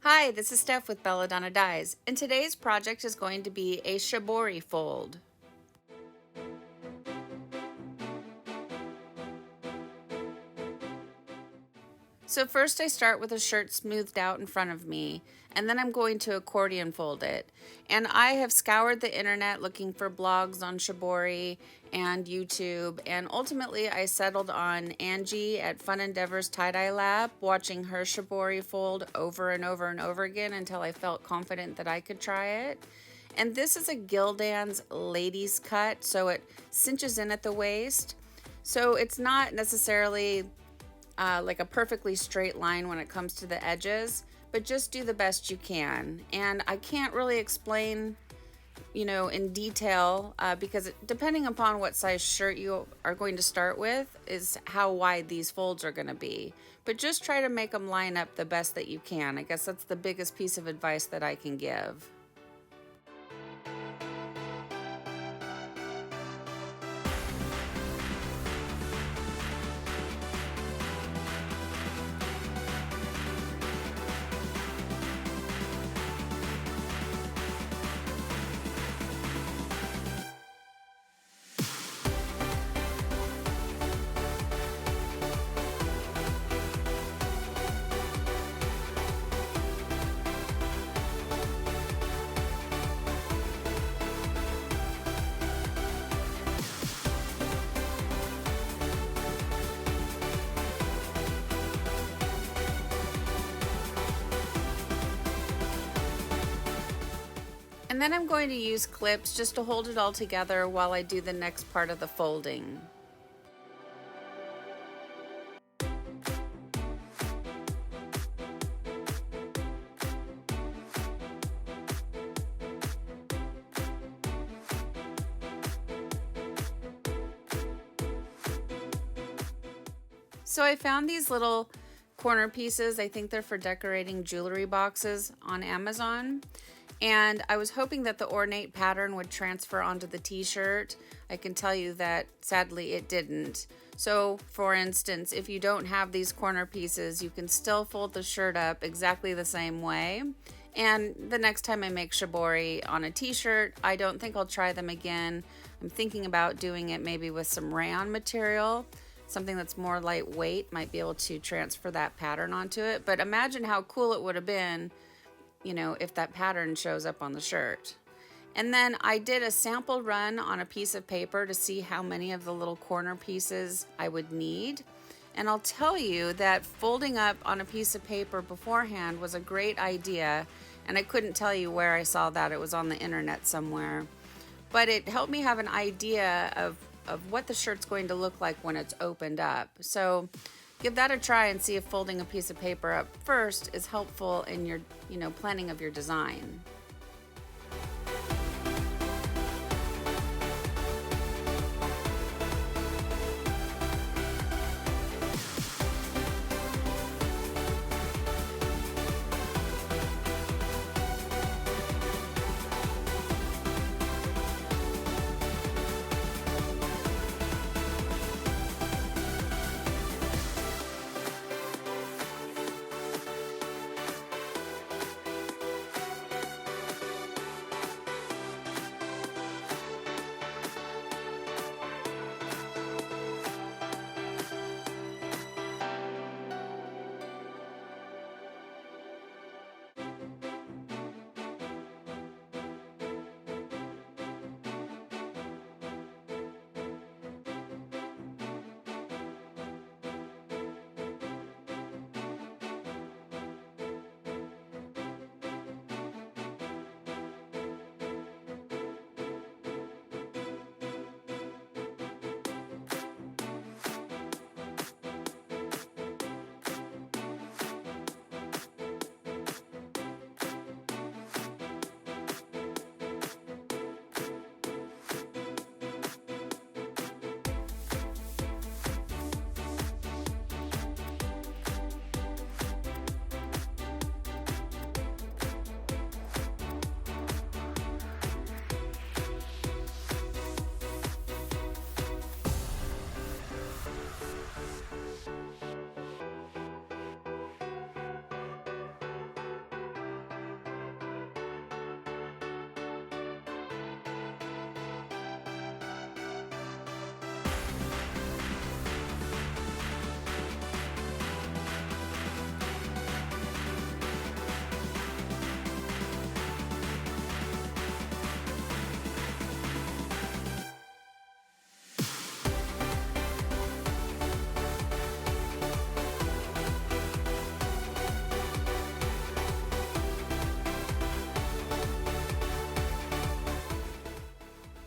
Hi, this is Steph with Belladonna Dyes, and today's project is going to be a Shibori fold. So first I start with a shirt smoothed out in front of me, and then I'm going to accordion fold it. And I have scoured the internet looking for blogs on Shibori and YouTube, and ultimately I settled on Angie at Fun Endeavors Tie-dye Lab, watching her Shibori fold over and over and over again until I felt confident that I could try it. And this is a Gildan's ladies cut, so it cinches in at the waist. So it's not necessarily like a perfectly straight line when it comes to the edges, but just do the best you can. And I can't really explain, in detail because depending upon what size shirt you are going to start with is how wide these folds are going to be. But just try to make them line up the best that you can. I guess that's the biggest piece of advice that I can give. And then I'm going to use clips just to hold it all together while I do the next part of the folding. So I found these little corner pieces. I think they're for decorating jewelry boxes on Amazon. And I was hoping that the ornate pattern would transfer onto the t-shirt. I can tell you that sadly it didn't. So for instance, if you don't have these corner pieces, you can still fold the shirt up exactly the same way. And the next time I make Shibori on a t-shirt, I don't think I'll try them again. I'm thinking about doing it maybe with some rayon material. Something that's more lightweight might be able to transfer that pattern onto it. But imagine how cool it would have been, if that pattern shows up on the shirt. And then I did a sample run on a piece of paper to see how many of the little corner pieces I would need. And I'll tell you that folding up on a piece of paper beforehand was a great idea. And I couldn't tell you where I saw that. It was on the internet somewhere. But it helped me have an idea of what the shirt's going to look like when it's opened up. So give that a try and see if folding a piece of paper up first is helpful in your, planning of your design.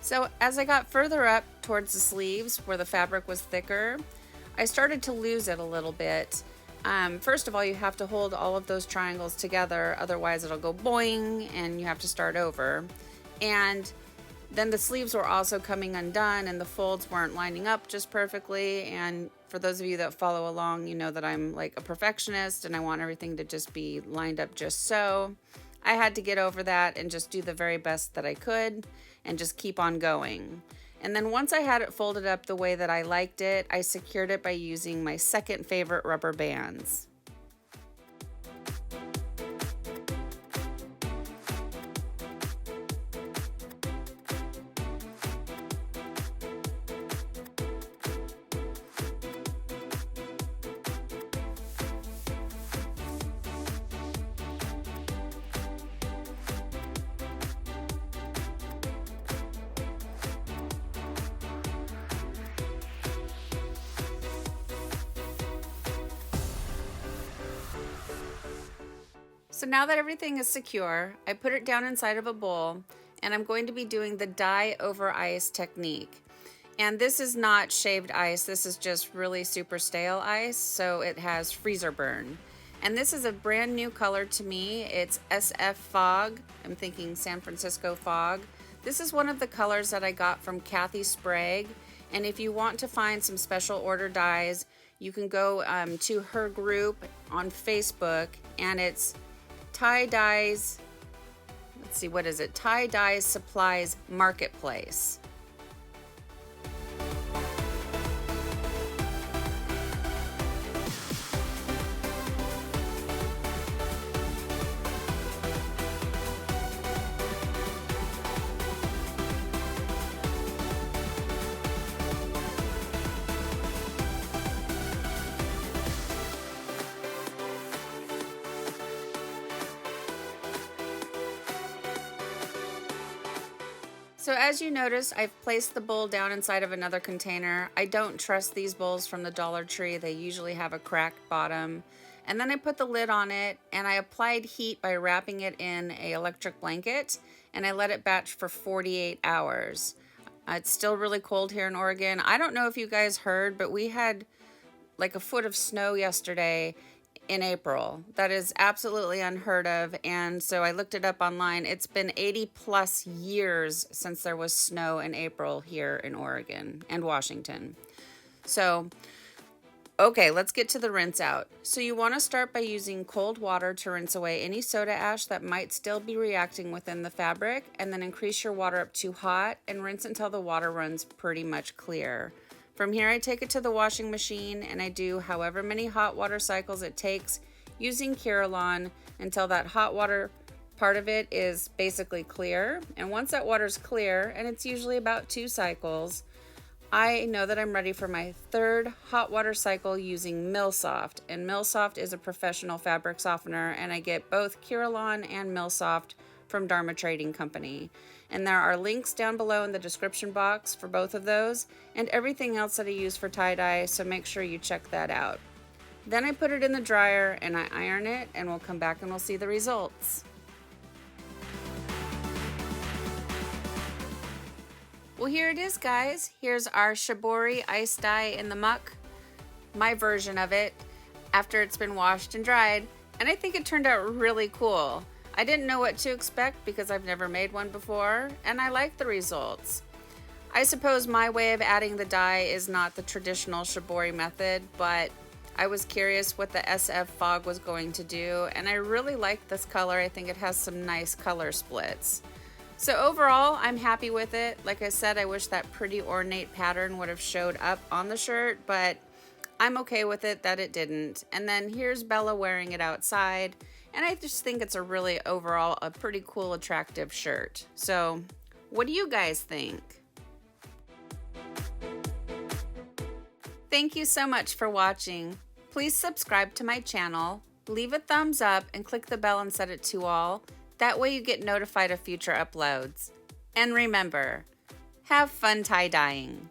So as I got further up towards the sleeves where the fabric was thicker, I started to lose it a little bit. First of all, you have to hold all of those triangles together, otherwise it'll go boing and you have to start over. And then the sleeves were also coming undone and the folds weren't lining up just perfectly. And for those of you that follow along, you know that I'm like a perfectionist and I want everything to just be lined up just so. I had to get over that and just do the very best that I could and just keep on going. And then once I had it folded up the way that I liked it, I secured it by using my second favorite rubber bands. So now that everything is secure, I put it down inside of a bowl and I'm going to be doing the dye over ice technique. And this is not shaved ice, this is just really super stale ice, so it has freezer burn. And this is a brand new color to me. It's SF Fog. I'm thinking San Francisco Fog. This is one of the colors that I got from Kathy Sprague. And if you want to find some special order dyes, you can go to her group on Facebook, and it's tiedye's, let's see, what is it? Tiedye Supplies Marketplace. So as you notice, I've placed the bowl down inside of another container. I don't trust these bowls from the Dollar Tree. They usually have a cracked bottom. And then I put the lid on it and I applied heat by wrapping it in an electric blanket and I let it batch for 48 hours. It's still really cold here in Oregon. I don't know if you guys heard, but we had like a foot of snow yesterday in April. That is absolutely unheard of. And so I looked it up online. It's been 80 plus years since there was snow in April here in Oregon and Washington. So, okay, let's get to the rinse out. So you want to start by using cold water to rinse away any soda ash that might still be reacting within the fabric, and then increase your water up to hot and rinse until the water runs pretty much clear. From here, I take it to the washing machine and I do however many hot water cycles it takes using Curolon until that hot water part of it is basically clear. And once that water's clear, and it's usually about 2 cycles, I know that I'm ready for my third hot water cycle using Millsoft. And Millsoft is a professional fabric softener, and I get both Curolon and Millsoft from Dharma Trading Company. And there are links down below in the description box for both of those and everything else that I use for tie-dye, so make sure you check that out. Then I put it in the dryer and I iron it, and we'll come back and we'll see the results. Well, here it is, guys. Here's our Shibori ice dye in the Muck, my version of it, after it's been washed and dried, and I think it turned out really cool. I didn't know what to expect because I've never made one before, and I like the results. I suppose my way of adding the dye is not the traditional Shibori method, but I was curious what the SF Fog was going to do, and I really like this color. I think it has some nice color splits. So overall, I'm happy with it. Like I said, I wish that pretty ornate pattern would have showed up on the shirt, but I'm okay with it that it didn't. And then here's Bella wearing it outside. And I just think it's a really overall a pretty cool, attractive shirt. So what do you guys think? Thank you so much for watching. Please subscribe to my channel, leave a thumbs up, and click the bell and set it to all. That way you get notified of future uploads. And remember, have fun tie-dyeing.